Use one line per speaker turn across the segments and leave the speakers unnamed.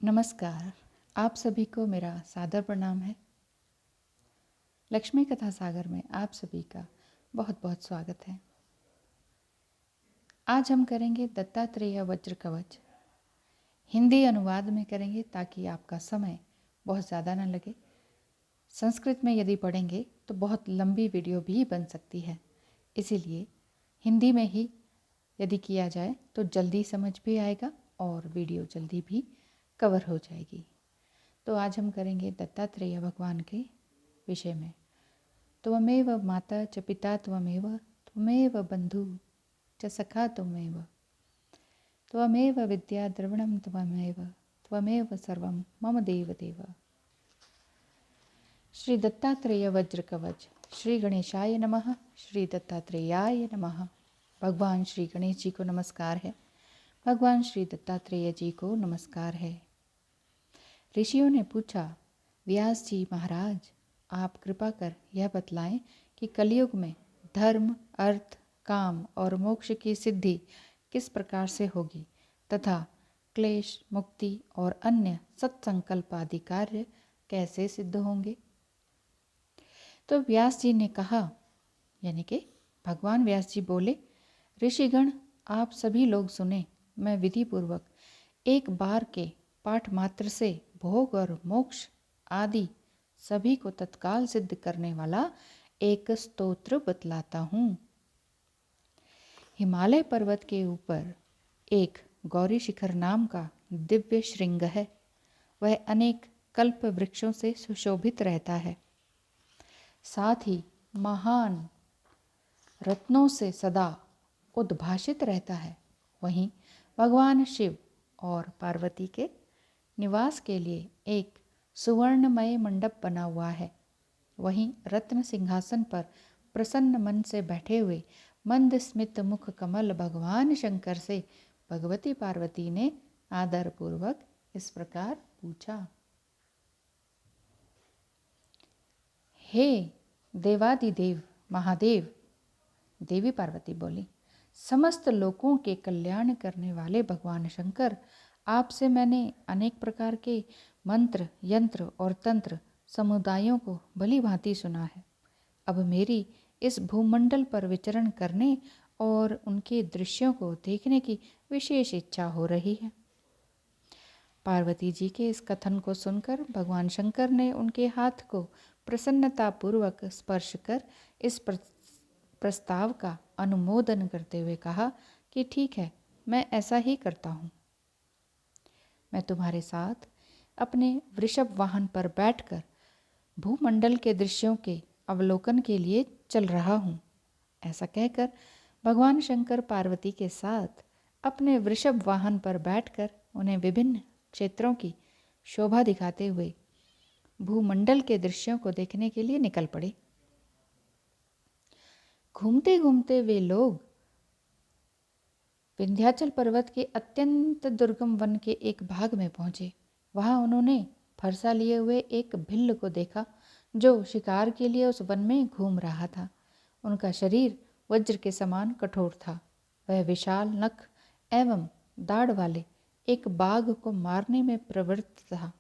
नमस्कार। आप सभी को मेरा सादर प्रणाम है। लक्ष्मी कथा सागर में आप सभी का बहुत बहुत स्वागत है। आज हम करेंगे दत्तात्रेय वज्र कवच। हिंदी अनुवाद में करेंगे ताकि आपका समय बहुत ज़्यादा न लगे। संस्कृत में यदि पढ़ेंगे तो बहुत लंबी वीडियो भी बन सकती है, इसीलिए हिंदी में ही यदि किया जाए तो जल्दी समझ भी आएगा और वीडियो जल्दी भी कवर हो जाएगी। तो आज हम करेंगे दत्तात्रेय भगवान के विषय में। त्वमेव माता च पिता त्वमेव, त्वमेव बंधु च सखा त्वमेव, त्वमेव विद्या द्रविणं त्वमेव, त्वमेव सर्वं मम देव देव। श्री दत्तात्रेय वज्र कवच। श्री गणेशाय नमः। श्री दत्तात्रेयाय नमः। भगवान श्री गणेश जी को नमस्कार है। भगवान श्री दत्तात्रेय जी को नमस्कार है। ऋषियों ने पूछा, व्यास जी महाराज, आप कृपा कर यह बतलाएं कि कलयुग में धर्म, अर्थ, काम और मोक्ष की सिद्धि किस प्रकार से होगी तथा क्लेश, मुक्ति और अन्य सत्संकल्प आदि कार्य कैसे सिद्ध होंगे। तो व्यास जी ने कहा, यानी कि भगवान व्यास जी बोले, ऋषिगण आप सभी लोग सुने। मैं विधि पूर्वक एक बार के पाठ मात्र से भोग और मोक्ष आदि सभी को तत्काल सिद्ध करने वाला एक स्तोत्र बतलाता हूँ। हिमालय पर्वत के ऊपर एक गौरी शिखर नाम का दिव्य श्रृंग है। वह अनेक कल्प वृक्षों से सुशोभित रहता है, साथ ही महान रत्नों से सदा उद्भाषित रहता है। वहीं भगवान शिव और पार्वती के निवास के लिए एक सुवर्णमय मंडप बना हुआ है। वहीं रत्न सिंहासन पर प्रसन्न मन से बैठे हुए मंद स्मित मुख कमल भगवान शंकर से भगवती पार्वती ने आदर पूर्वक इस प्रकार पूछा, हे देवादिदेव महादेव। देवी पार्वती बोली, समस्त लोकों के कल्याण करने वाले भगवान शंकर, आपसे मैंने अनेक प्रकार के मंत्र, यंत्र और तंत्र समुदायों को भली भांति सुना है। अब मेरी इस भूमंडल पर विचरण करने और उनके दृश्यों को देखने की विशेष इच्छा हो रही है। पार्वती जी के इस कथन को सुनकर भगवान शंकर ने उनके हाथ को प्रसन्नतापूर्वक स्पर्श कर इस प्रस्ताव का अनुमोदन करते हुए कहा कि ठीक है, मैं ऐसा ही करता हूँ। मैं तुम्हारे साथ अपने वृषभ वाहन पर बैठकर भूमंडल के दृश्यों के अवलोकन के लिए चल रहा हूँ। ऐसा कहकर भगवान शंकर पार्वती के साथ अपने वृषभ वाहन पर बैठकर उन्हें विभिन्न क्षेत्रों की शोभा दिखाते हुए भूमंडल के दृश्यों को देखने के लिए निकल पड़े। घूमते घूमते वे लोग विंध्याचल पर्वत के अत्यंत दुर्गम वन के एक भाग में पहुंचे। वहां उन्होंने फरसा लिए हुए एक भिल्ल को देखा जो शिकार के लिए उस वन में घूम रहा था। उनका शरीर वज्र के समान कठोर था। वह विशाल नख एवं दाढ़ वाले एक बाघ को मारने में प्रवृत्त था।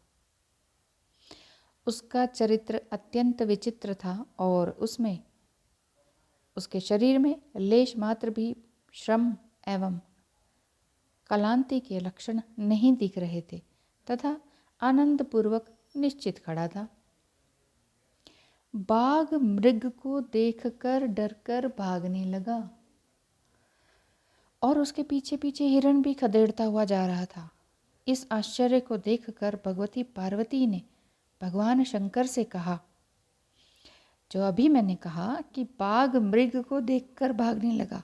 उसका चरित्र अत्यंत विचित्र था और उसके शरीर में लेश मात्र भी श्रम एवं कलांति के लक्षण नहीं दिख रहे थे तथा आनंद पूर्वक निश्चित खड़ा था। बाघ मृग को देखकर डरकर भागने लगा और उसके पीछे पीछे हिरण भी खदेड़ता हुआ जा रहा था। इस आश्चर्य को देखकर भगवती पार्वती ने भगवान शंकर से कहा, जो अभी मैंने कहा कि बाघ मृग को देखकर भागने लगा,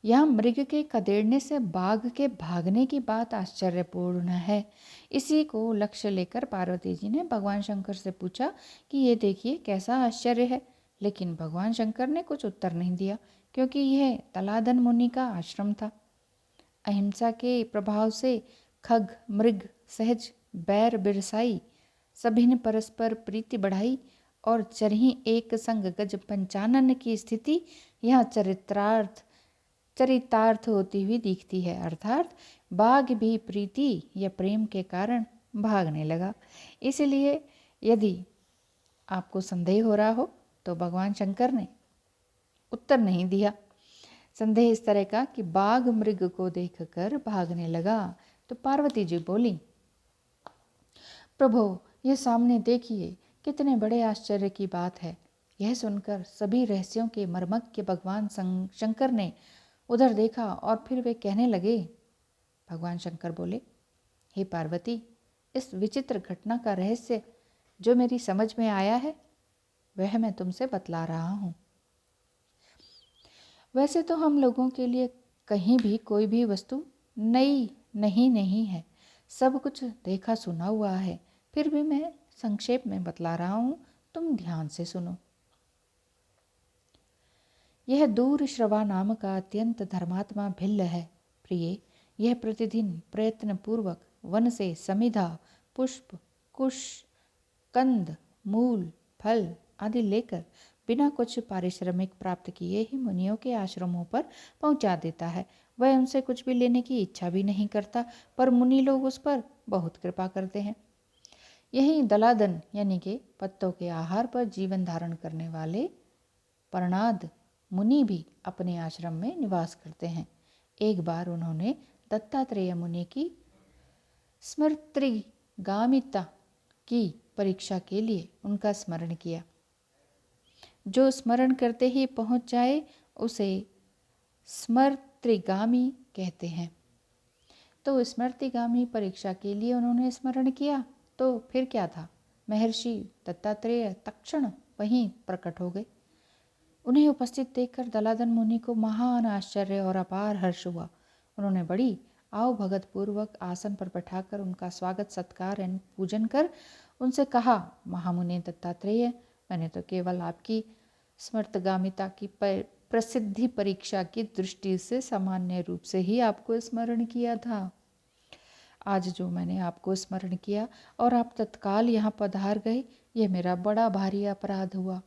यह मृग के खदेड़ने से बाघ के भागने की बात आश्चर्यपूर्ण है। इसी को लक्ष्य लेकर पार्वती जी ने भगवान शंकर से पूछा कि ये देखिए कैसा आश्चर्य है। लेकिन भगवान शंकर ने कुछ उत्तर नहीं दिया, क्योंकि यह तलाधन मुनि का आश्रम था। अहिंसा के प्रभाव से खग मृग सहज बैर बिरसाई, सभी ने परस्पर प्रीति बढ़ाई और चरही एक संग गज पंचानन की स्थिति यह चरित्रार्थ चरितार्थ होती हुई दिखती है, अर्थात बाघ भी प्रीति या प्रेम के कारण भागने लगा। इसलिए यदि आपको संदेह हो रहा हो तो भगवान शंकर ने उत्तर नहीं दिया। संदेह इस तरह का कि बाघ मृग को देखकर भागने लगा तो पार्वती जी बोली, प्रभु ये सामने देखिए, कितने बड़े आश्चर्य की बात है। यह सुनकर सभी रहस्यों के मर्मज्ञ भगवान शंकर ने उधर देखा और फिर वे कहने लगे। भगवान शंकर बोले, हे पार्वती, इस विचित्र घटना का रहस्य जो मेरी समझ में आया है वह मैं तुमसे बतला रहा हूँ। वैसे तो हम लोगों के लिए कहीं भी कोई भी वस्तु नई नहीं है, सब कुछ देखा सुना हुआ है, फिर भी मैं संक्षेप में बतला रहा हूँ, तुम ध्यान से सुनो। यह दूर श्रवा नाम का अत्यंत धर्मात्मा भिल्ल है। प्रिय, यह प्रतिदिन प्रयत्न पूर्वक वन से समिधा, पुष्प, कुश, कंद, मूल, फल आदि लेकर बिना कुछ पारिश्रमिक प्राप्त किए ही मुनियों के आश्रमों पर पहुंचा देता है। वह उनसे कुछ भी लेने की इच्छा भी नहीं करता, पर मुनि लोग उस पर बहुत कृपा करते हैं। यही दलादन यानी कि पत्तों के आहार पर जीवन धारण करने वाले परनाद मुनि भी अपने आश्रम में निवास करते हैं। एक बार उन्होंने दत्तात्रेय मुनि की स्मृतिगामिता की परीक्षा के लिए उनका स्मरण किया। जो स्मरण करते ही पहुंच जाए उसे स्मृतिगामी कहते हैं। तो स्मृतिगामी परीक्षा के लिए उन्होंने स्मरण किया तो फिर क्या था, महर्षि दत्तात्रेय तत्क्षण वहीं प्रकट हो गए। उन्हें उपस्थित देखकर दलादन मुनि को महान आश्चर्य और अपार हर्ष हुआ। उन्होंने बड़ी आओ भगत पूर्वक आसन पर बैठाकर उनका स्वागत सत्कार एवं पूजन कर उनसे कहा, महामुनि दत्तात्रेय, मैंने तो केवल आपकी स्मृतगामिता की प्रसिद्धि परीक्षा की दृष्टि से सामान्य रूप से ही आपको स्मरण किया था। आज जो मैंने आपको स्मरण किया और आप तत्काल यहाँ पधार गए, यह मेरा बड़ा भारी अपराध हुआ।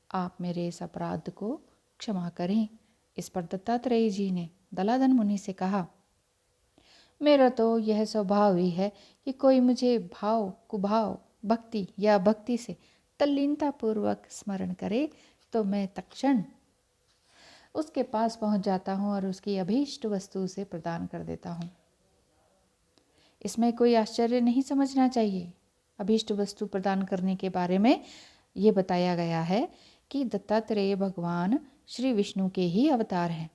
आप मेरे इस अपराध को क्षमा करें। इस पर दत्तात्रेय जी ने दलादन मुनि से कहा, मेरा तो यह स्वभाव ही है कि कोई मुझे भाव कुभाव भक्ति या भक्ति से तल्लीनता पूर्वक स्मरण करे तो मैं तत्क्षण उसके पास पहुंच जाता हूं और उसकी अभीष्ट वस्तु से प्रदान कर देता हूं। इसमें कोई आश्चर्य नहीं समझना चाहिए। अभीष्ट वस्तु प्रदान करने के बारे में ये बताया गया है कि दत्तात्रेय भगवान श्री विष्णु के ही अवतार हैं।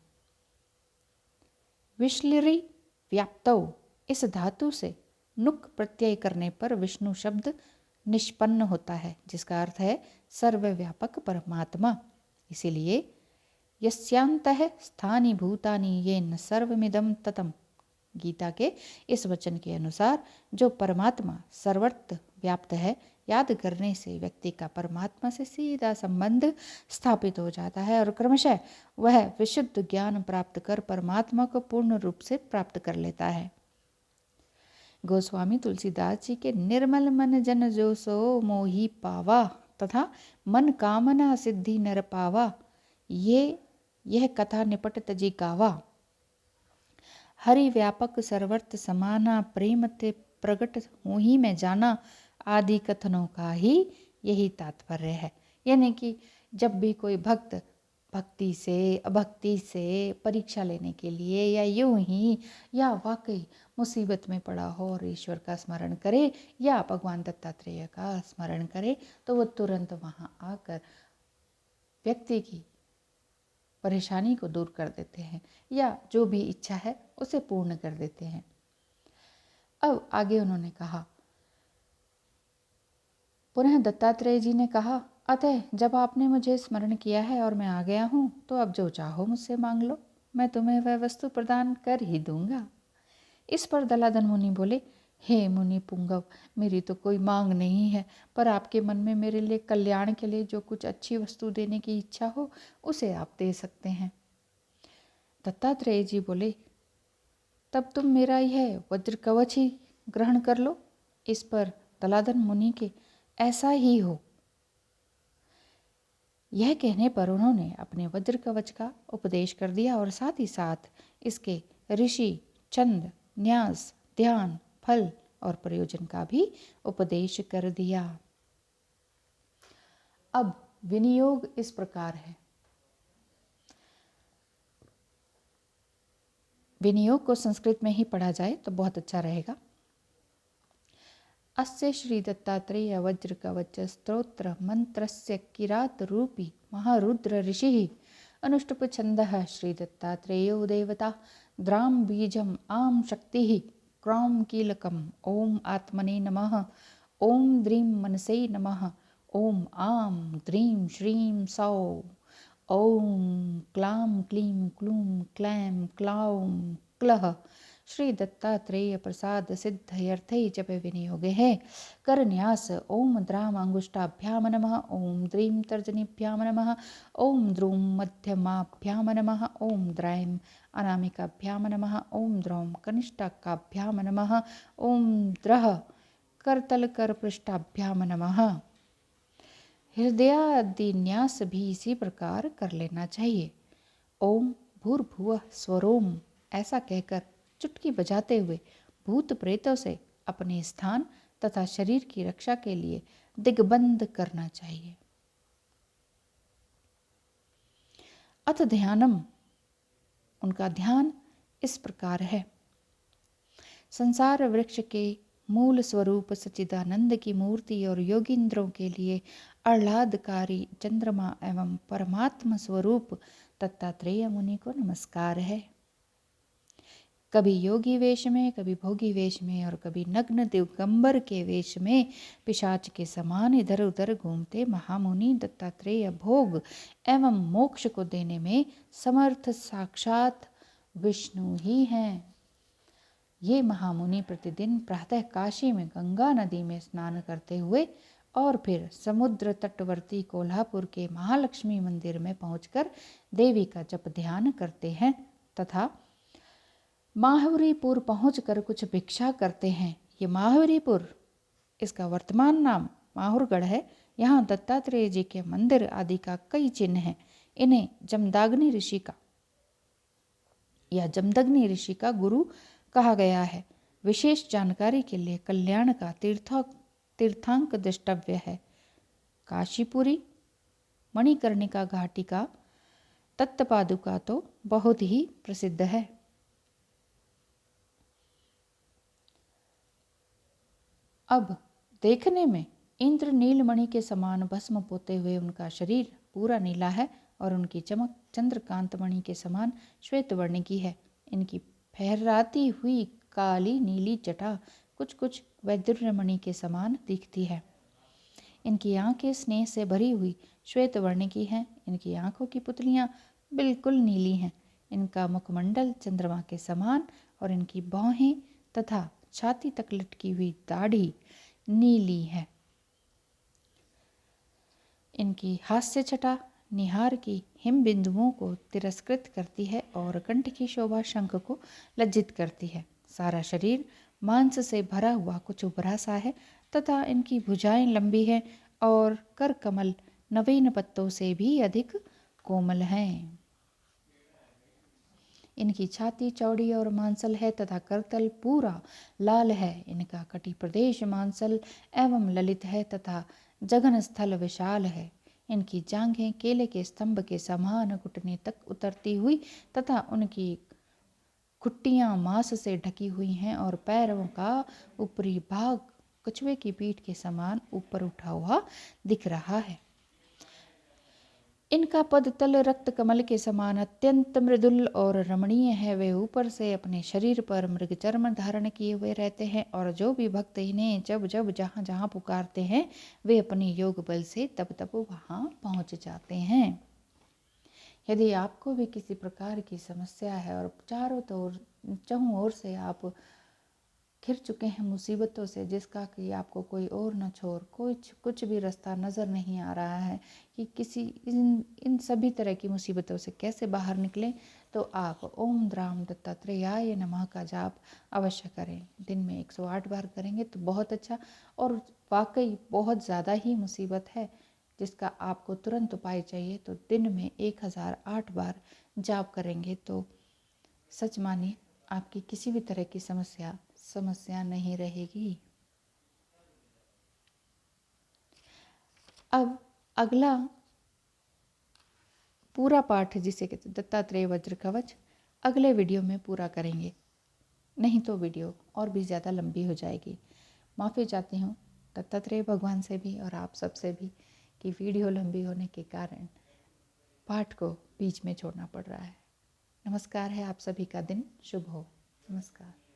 विश्लिरी व्याप्तौ इस धातु से नुक प्रत्यय करने पर विष्णु शब्द निष्पन्न होता है, जिसका अर्थ है सर्वव्यापक परमात्मा। इसीलिए यस्यांतः स्थानि भूतानि येन सर्वमिदं ततम्, गीता के इस वचन के अनुसार जो परमात्मा सर्वत्र व्याप्त है, याद करने से व्यक्ति का परमात्मा से सीधा संबंध स्थापित हो जाता है और क्रमशः वह विशुद्ध ज्ञान प्राप्त कर परमात्मा को पूर्ण रूप से प्राप्त कर लेता है। गोस्वामी तुलसीदास जी के निर्मल मन जन जो सो मोहि पावा तथा मन कामना सिद्धि नर पावा, यह कथा निपट तजी गावा। हरि व्यापक सर्वर्थ समाना प्रेम ते प्रगट हूँ ही मैं जाना, आदि कथनों का ही यही तात्पर्य है। यानी कि जब भी कोई भक्त भक्ति से अभक्ति से परीक्षा लेने के लिए या यूं ही या वाकई मुसीबत में पड़ा हो और ईश्वर का स्मरण करे या भगवान दत्तात्रेय का स्मरण करे तो वो तुरंत वहाँ आकर व्यक्ति की परेशानी को दूर कर देते हैं या जो भी इच्छा है उसे पूर्ण कर देते हैं। अब आगे उन्होंने कहा, पुनः दत्तात्रेय जी ने कहा, अतः जब आपने मुझे स्मरण किया है और मैं आ गया हूँ तो अब जो चाहो मुझसे मांग लो, मैं तुम्हें वह वस्तु प्रदान कर ही दूंगा। इस पर दलादन मुनि बोले, हे मुनि पुंगव, मेरी तो कोई मांग नहीं है, पर आपके मन में मेरे लिए कल्याण के लिए जो कुछ अच्छी वस्तु देने की इच्छा हो उसे आप दे सकते हैं। दत्तात्रेय जी बोले, तब तुम मेरा यह वज्र कवच ही ग्रहण कर लो। इस पर दलादन मुनि के ऐसा ही हो यह कहने पर उन्होंने अपने वज्र कवच का उपदेश कर दिया और साथ ही साथ इसके ऋषि, छंद, न्यास, ध्यान, फल और प्रयोजन का भी उपदेश कर दिया। अब विनियोग इस प्रकार है। विनियोग को संस्कृत में ही पढ़ा जाए तो बहुत अच्छा रहेगा। अस्य श्री दत्तात्रेय वज्र कवच स्तोत्र मंत्रस्य किरात रूपी महारुद्र ऋषि अनुष्टुप छंदः श्री दत्तात्रेयो देवता द्राम बीजम आम शक्ति क्रौम कीलकम ओम आत्मने नमः ओम द्रीं मनसे नमः ओम आम द्रीं श्रीं सौ ओम क्लां क्लीं क्लूं क्लैं क्लौं क्लः श्री दत्तात्रेय प्रसाद सिद्धयर्थे जप विनियोगे है। करन्यास ओम द्राम अंगुष्ठाभ्याम नमः ओम द्रीं तर्जनीभ्याम नमः ओम द्रूं मध्यमाभ्याम नमः ओम द्रैं अनामिकाभ्याम नमः ओम द्रौं कनिष्ठाकाभ्याम नमः ओम द्रः करतलकरपृष्ठाभ्याम नमः। हृदयादि न्यास भी इसी प्रकार कर लेना चाहिए। ओम भूर्भुवः स्वरोम ऐसा कहकर चुटकी बजाते हुए भूत प्रेतों से अपने स्थान तथा शरीर की रक्षा के लिए दिग्बंध करना चाहिए। अथ ध्यानम उनका ध्यान इस प्रकार है। संसार वृक्ष के मूल स्वरूप सच्चिदानंद की मूर्ति और योगींद्रों के लिए आह्लादकारी चंद्रमा एवं परमात्मा स्वरूप दत्तात्रेय मुनि को नमस्कार है। कभी योगी वेश में, कभी भोगी वेश में और कभी नग्न दिगंबर के वेश में पिशाच के समान इधर उधर घूमते महामुनि दत्तात्रेय भोग एवं मोक्ष को देने में समर्थ साक्षात विष्णु ही हैं। ये महामुनि प्रतिदिन प्रातः काशी में गंगा नदी में स्नान करते हुए और फिर समुद्र तटवर्ती कोल्हापुर के महालक्ष्मी मंदिर में पहुंचकर देवी का जप ध्यान करते हैं तथा माहवरीपुर पहुंचकर कुछ भिक्षा करते हैं। ये माहवरीपुर इसका वर्तमान नाम माहुरगढ़ है। यहाँ दत्तात्रेय जी के मंदिर आदि का कई चिन्ह हैं। इन्हें जमदाग्नि ऋषि का या जमदग्नि ऋषि का गुरु कहा गया है। विशेष जानकारी के लिए कल्याण का तीर्थांक द्रष्टव्य है। काशीपुरी, मणिकर्णिका घाटी का तत्पादुका तो बहुत ही प्रसिद्ध है। अब देखने में इंद्र नीलमणि के समान भस्म पोते हुए उनका शरीर पूरा नीला है और उनकी चमक चंद्रकांत मणि के समान श्वेत वर्ण की है। इनकी फहराती हुई काली नीली जटा कुछ कुछ वैदुर्य मणि के समान दिखती है। इनकी आंखें स्नेह से भरी हुई श्वेत वर्ण की हैं। इनकी आंखों की पुतलियां बिल्कुल नीली हैं। इनका मुखमंडल चंद्रमा के समान और इनकी भौहें तथा छाती तक लटकी हुई दाढ़ी नीली है। इनकी हास्य छटा निहार की हिम बिंदुओं को तिरस्कृत करती है और कंठ की शोभा शंख को लज्जित करती है। सारा शरीर मांस से भरा हुआ कुछ उभरा सा है तथा इनकी भुजाएं लंबी हैं और कर कमल नवीन पत्तों से भी अधिक कोमल हैं। इनकी छाती चौड़ी और मांसल है तथा करतल पूरा लाल है। इनका कटी प्रदेश मांसल एवं ललित है तथा जघन स्थल विशाल है। इनकी जांघें केले के स्तंभ के समान घुटने तक उतरती हुई तथा उनकी खुट्टियां मांस से ढकी हुई हैं और पैरों का ऊपरी भाग कछुए की पीठ के समान ऊपर उठा हुआ दिख रहा है। इनका पदतल रक्त कमल के समान अत्यंत मृदुल और रमणीय है। वे ऊपर से अपने शरीर पर मृग चर्म धारण किए हुए रहते हैं और जो भी भक्त इन्हें जब जब जहाँ जहाँ पुकारते हैं वे अपने योग बल से तब तब वहाँ पहुँच जाते हैं। यदि आपको भी किसी प्रकार की समस्या है और चारों ओर से आप घिर चुके हैं मुसीबतों से, जिसका कि आपको कोई और न छोड़ कुछ भी रास्ता नज़र नहीं आ रहा है कि किसी इन सभी तरह की मुसीबतों से कैसे बाहर निकलें, तो आप ओम द्राम दत्तात्रेयाय नमः का जाप अवश्य करें। दिन में 108 बार करेंगे तो बहुत अच्छा। और वाकई बहुत ज़्यादा ही मुसीबत है जिसका आपको तुरंत उपाय चाहिए तो दिन में 1008 बार जाप करेंगे तो सच मानिए आपकी किसी भी तरह की समस्या नहीं रहेगी। अब अगला पूरा पाठ जिसे कहते दत्तात्रेय वज्र कवच अगले वीडियो में पूरा करेंगे, नहीं तो वीडियो और भी ज़्यादा लंबी हो जाएगी। माफ़ी चाहती हूँ दत्तात्रेय भगवान से भी और आप सबसे भी कि वीडियो लंबी होने के कारण पाठ को बीच में छोड़ना पड़ रहा है। नमस्कार है, आप सभी का दिन शुभ हो। नमस्कार।